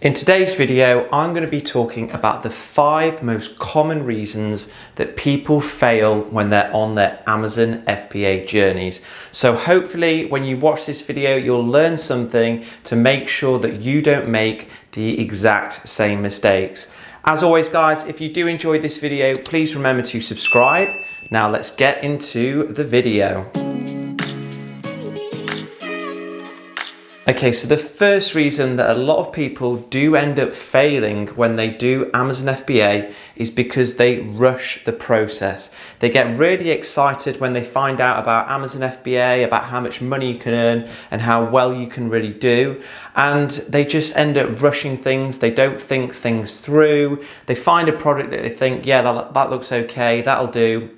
In today's video, I'm going to be talking about the 5 most common reasons that people fail when they're on their Amazon FBA journeys. So hopefully when you watch this video, you'll learn something to make sure that you don't make the exact same mistakes. As always, guys, if you do enjoy this video, please remember to subscribe. Now let's get into the video. Okay, so the first reason that a lot of people do end up failing when they do Amazon FBA is because they rush the process. They get really excited when they find out about Amazon FBA, about how much money you can earn and how well you can really do. And they just end up rushing things. They don't think things through. They find a product that they think, yeah, that looks okay, that'll do.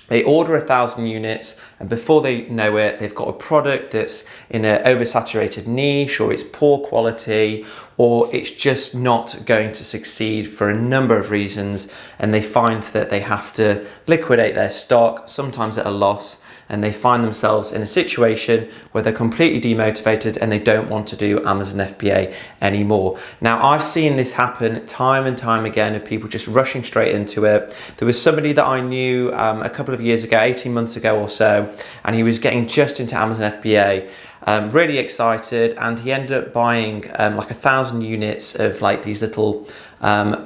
They order 1,000 units and before they know it, they've got a product that's in an oversaturated niche, or it's poor quality, or it's just not going to succeed for a number of reasons, and they find that they have to liquidate their stock, sometimes at a loss, and they find themselves in a situation where they're completely demotivated and they don't want to do Amazon FBA anymore. Now, I've seen this happen time and time again of people just rushing straight into it. There was somebody that I knew a couple of years ago, 18 months ago or so, and he was getting just into Amazon FBA, really excited, and he ended up buying like 1,000 units of like these little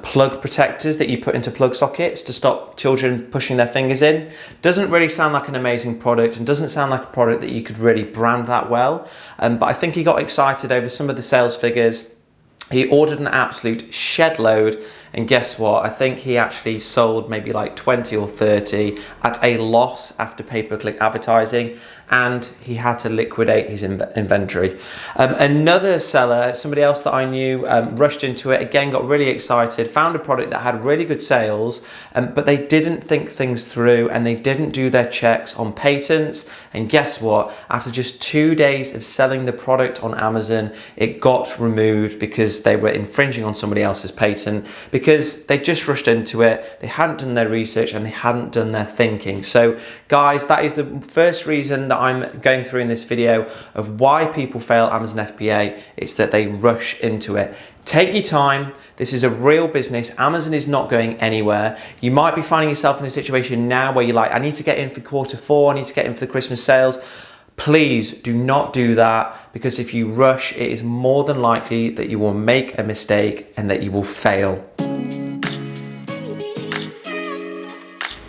plug protectors that you put into plug sockets to stop children pushing their fingers in. Doesn't really sound like an amazing product and doesn't sound like a product that you could really brand that well, but I think he got excited over some of the sales figures. He ordered an absolute shed load, and guess what? I think he actually sold maybe like 20 or 30 at a loss after pay-per-click advertising, and he had to liquidate his inventory. Another seller, somebody else that I knew, rushed into it, again got really excited, found a product that had really good sales, but they didn't think things through and they didn't do their checks on patents, and guess what? After just 2 days of selling the product on Amazon, it got removed because they were infringing on somebody else's patent, because they just rushed into it, they hadn't done their research and they hadn't done their thinking. So guys, that is the first reason that I'm going through in this video of why people fail Amazon FBA. It's that they rush into it. Take your time. This is a real business. Amazon is not going anywhere. You might be finding yourself in a situation now where you're like, I need to get in for Q4, I need to get in for the Christmas sales. Please do not do that, because if you rush, it is more than likely that you will make a mistake and that you will fail.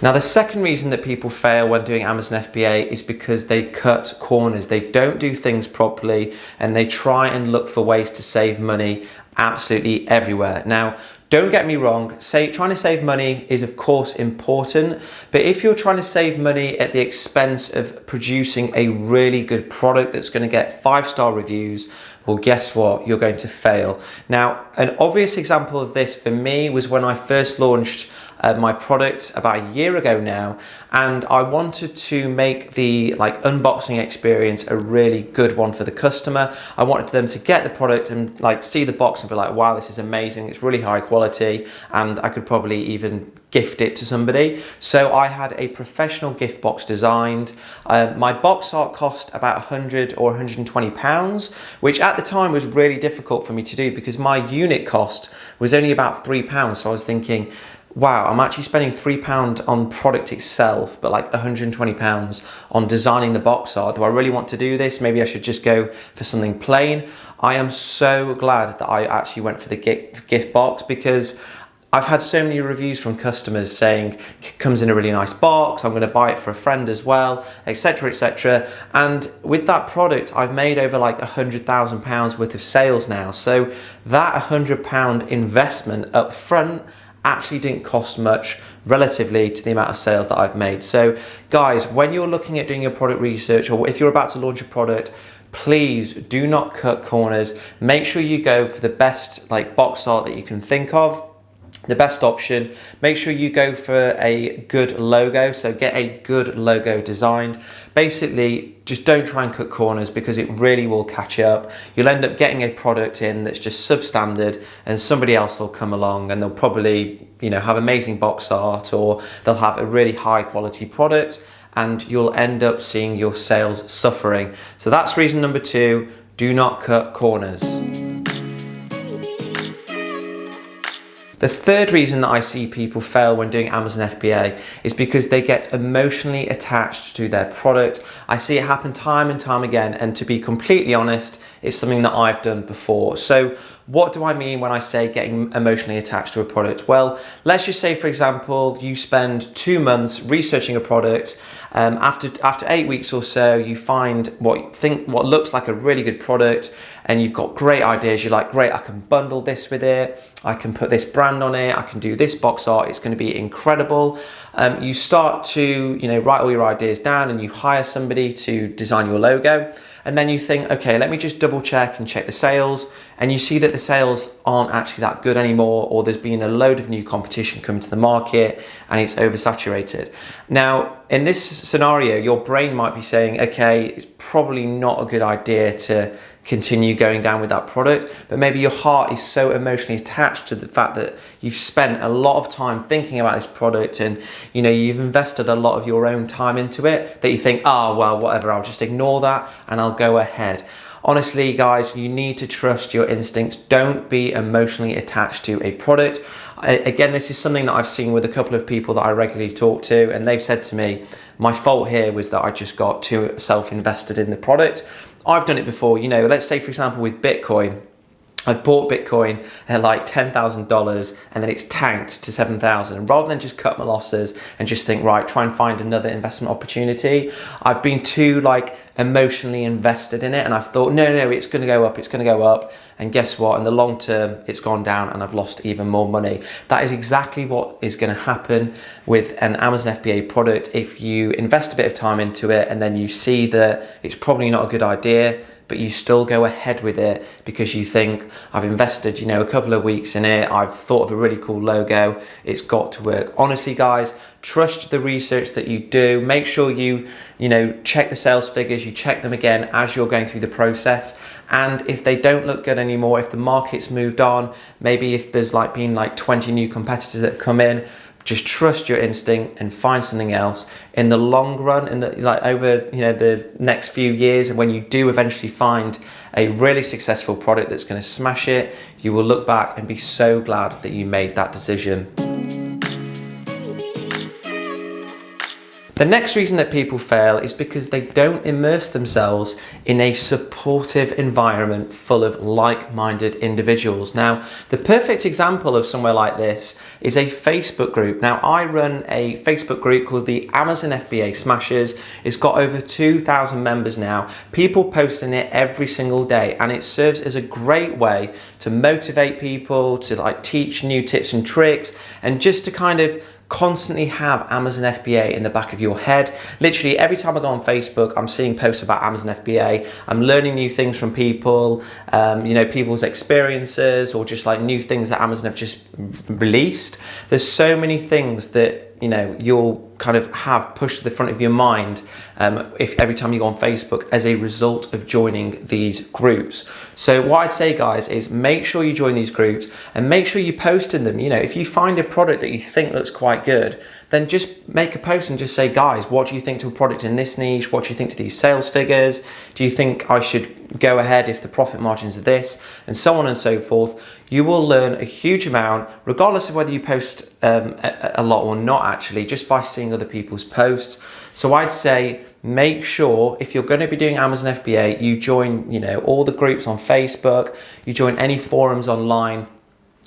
Now, the second reason that people fail when doing Amazon FBA is because they cut corners. They don't do things properly and they try and look for ways to save money absolutely everywhere. Now, don't get me wrong, trying to save money is of course important, but if you're trying to save money at the expense of producing a really good product that's going to get 5-star reviews, well, guess what? You're going to fail. Now, an obvious example of this for me was when I first launched my product about a year ago now, and I wanted to make the unboxing experience a really good one for the customer. I wanted them to get the product and see the box and be like, wow, this is amazing, it's really high quality, and I could probably even gift it to somebody. So I had a professional gift box designed. My box art cost about 100 or 120 pounds, which at the time was really difficult for me to do because my unit cost was only about £3. So I was thinking, wow, I'm actually spending £3 on product itself, but like £120 on designing the box art. Do I really want to do this? Maybe I should just go for something plain. I am so glad that I actually went for the gift box, because I've had so many reviews from customers saying it comes in a really nice box, I'm going to buy it for a friend as well, etc, etc. And with that product, I've made over like £100,000 worth of sales now. So that £100 investment up front actually didn't cost much relatively to the amount of sales that I've made. So guys, when you're looking at doing your product research, or if you're about to launch a product, please do not cut corners. Make sure you go for the best box art that you can think of, the best option. Make sure you go for a good logo, so get a good logo designed. Basically, just don't try and cut corners, because it really will catch up. You'll end up getting a product in that's just substandard, and somebody else will come along and they'll probably, have amazing box art, or they'll have a really high quality product, and you'll end up seeing your sales suffering. So that's reason number 2, do not cut corners. The third reason that I see people fail when doing Amazon FBA is because they get emotionally attached to their product. I see it happen time and time again, and to be completely honest, it's something that I've done before. So what do I mean when I say getting emotionally attached to a product? Well, let's just say, for example, you spend 2 months researching a product. After 8 weeks or so, you find what looks like a really good product, and you've got great ideas. You're like, great, I can bundle this with it. I can put this brand on it. I can do this box art. It's going to be incredible. You start to, write all your ideas down, and you hire somebody to design your logo. And then you think, okay, let me just double check and check the sales. And you see that the sales aren't actually that good anymore, or there's been a load of new competition coming to the market and it's oversaturated. Now, in this scenario, your brain might be saying, okay, it's probably not a good idea to continue going down with that product, but maybe your heart is so emotionally attached to the fact that you've spent a lot of time thinking about this product, and you've invested a lot of your own time into it, that you think, well, whatever, I'll just ignore that and I'll go ahead. Honestly, guys, you need to trust your instincts. Don't be emotionally attached to a product. Again, this is something that I've seen with a couple of people that I regularly talk to, and they've said to me, my fault here was that I just got too self-invested in the product. I've done it before. Let's say, for example, with Bitcoin. I've bought Bitcoin at like $10,000 and then it's tanked to 7,000. And rather than just cut my losses and just think, right, try and find another investment opportunity, I've been too emotionally invested in it, and I've thought, no, it's going to go up, it's going to go up. And guess what? In the long term, it's gone down and I've lost even more money. That is exactly what is going to happen with an Amazon FBA product. If you invest a bit of time into it and then you see that it's probably not a good idea, but you still go ahead with it because you think, I've invested, a couple of weeks in it, I've thought of a really cool logo, it's got to work. Honestly, guys, trust the research that you do. Make sure you check the sales figures, you check them again as you're going through the process. And if they don't look good anymore, if the market's moved on, maybe if there's been 20 new competitors that have come in, just trust your instinct and find something else. In the long run, over the next few years, and when you do eventually find a really successful product that's going to smash it, you will look back and be so glad that you made that decision. The next reason that people fail is because they don't immerse themselves in a supportive environment full of like-minded individuals. Now, the perfect example of somewhere like this is a Facebook group. Now, I run a Facebook group called the Amazon FBA Smashers. It's got over 2,000 members now. People post in it every single day, and it serves as a great way to motivate people, to teach new tips and tricks, and just to kind of constantly have Amazon FBA in the back of your head. Literally every time I go on Facebook, I'm seeing posts about Amazon FBA. I'm learning new things from people, people's experiences, or just new things that Amazon have just released. There's so many things that you'll kind of have pushed to the front of your mind if every time you go on Facebook as a result of joining these groups. So what I'd say, guys, is make sure you join these groups and make sure you post in them. If you find a product that you think looks quite good, then just make a post and just say, guys, what do you think to a product in this niche? What do you think to these sales figures? Do you think I should go ahead if the profit margins are this? And so on and so forth. You will learn a huge amount, regardless of whether you post a lot or not, actually, just by seeing other people's posts. So I'd say make sure, if you're going to be doing Amazon FBA, you join, all the groups on Facebook, you join any forums online,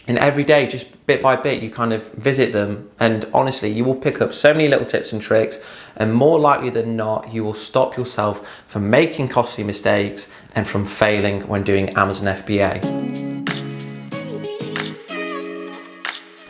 and every day, just bit by bit, you kind of visit them, and honestly, you will pick up so many little tips and tricks, and more likely than not, you will stop yourself from making costly mistakes and from failing when doing Amazon FBA.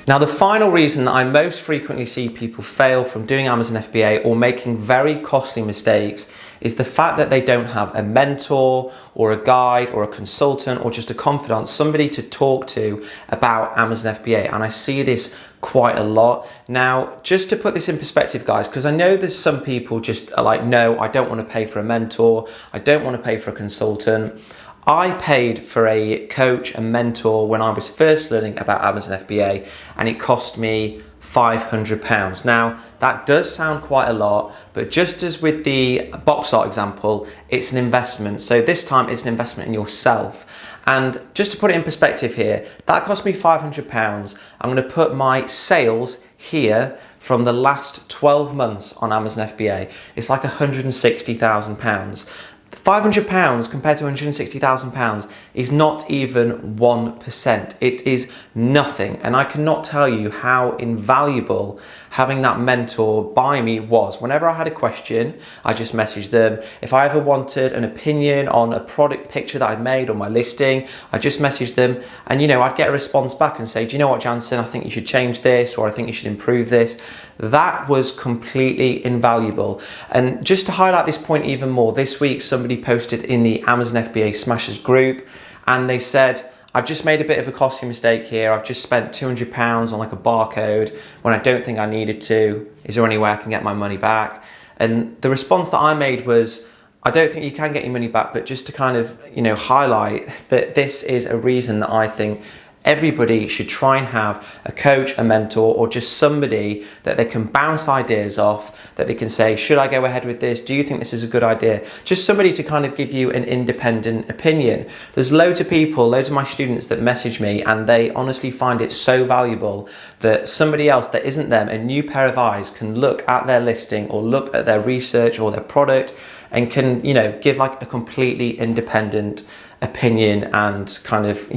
Now, the final reason that I most frequently see people fail from doing Amazon FBA or making very costly mistakes is the fact that they don't have a mentor or a guide or a consultant or just a confidant, somebody to talk to about Amazon FBA. And I see this quite a lot. Now, just to put this in perspective, guys, because I know there's some people just are like, no, I don't want to pay for a mentor. I don't want to pay for a consultant. I paid for a coach and mentor when I was first learning about Amazon FBA, and it cost me £500. Now, that does sound quite a lot, but just as with the box art example, it's an investment. So this time it's an investment in yourself. And just to put it in perspective here, that cost me £500. I'm going to put my sales here from the last 12 months on Amazon FBA. It's like £160,000. £500 compared to £160,000 is not even 1%. It is nothing. And I cannot tell you how invaluable having that mentor by me was. Whenever I had a question, I just messaged them. If I ever wanted an opinion on a product picture that I'd made or my listing, I just messaged them, and I'd get a response back and say, do you know what, Jansen, I think you should change this, or I think you should improve this. That was completely invaluable. And just to highlight this point even more, this week somebody posted in the Amazon FBA Smashers group, and they said, I've just made a bit of a costly mistake here. I've just spent £200 on like a barcode when I don't think I needed to. Is there any way I can get my money back? And the response that I made was, I don't think you can get your money back, but just to kind of, highlight that this is a reason that I think everybody should try and have a coach, a mentor, or just somebody that they can bounce ideas off, that they can say, should I go ahead with this? Do you think this is a good idea? Just somebody to kind of give you an independent opinion. There's loads of people, loads of my students that message me, and they honestly find it so valuable that somebody else that isn't them, a new pair of eyes, can look at their listing or look at their research or their product and can, give like a completely independent opinion and kind of,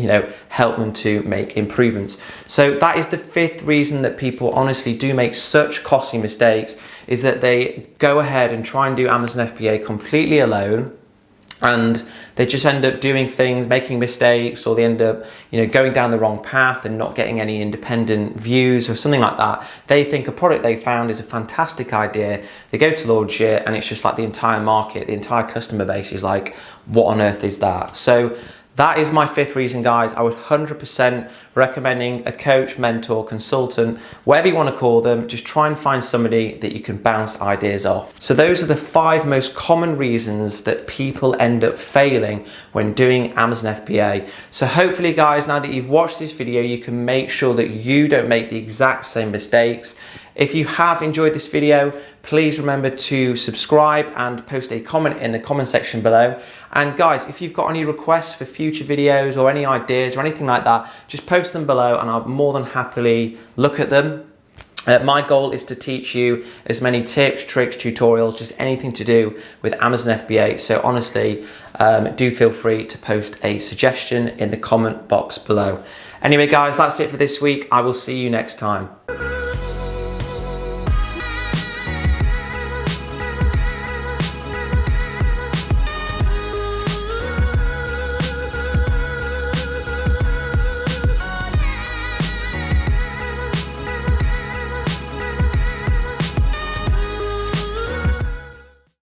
help them to make improvements. So that is the fifth reason that people honestly do make such costly mistakes, is that they go ahead and try and do Amazon FBA completely alone, and they just end up doing things, making mistakes, or they end up, going down the wrong path and not getting any independent views or something like that. They think a product they found is a fantastic idea. They go to launch it, and it's just like the entire market, the entire customer base is like, what on earth is that? So that is my fifth reason, guys. I would 100% recommending a coach, mentor, consultant, whatever you want to call them. Just try and find somebody that you can bounce ideas off. So those are the 5 most common reasons that people end up failing when doing Amazon FBA. So hopefully, guys, now that you've watched this video, you can make sure that you don't make the exact same mistakes. If you have enjoyed this video, please remember to subscribe and post a comment in the comment section below. And guys, if you've got any requests for future videos or any ideas or anything like that, just post them below and I'll more than happily look at them. My goal is to teach you as many tips, tricks, tutorials, just anything to do with Amazon FBA. So honestly, do feel free to post a suggestion in the comment box below. Anyway, guys, that's it for this week. I will see you next time.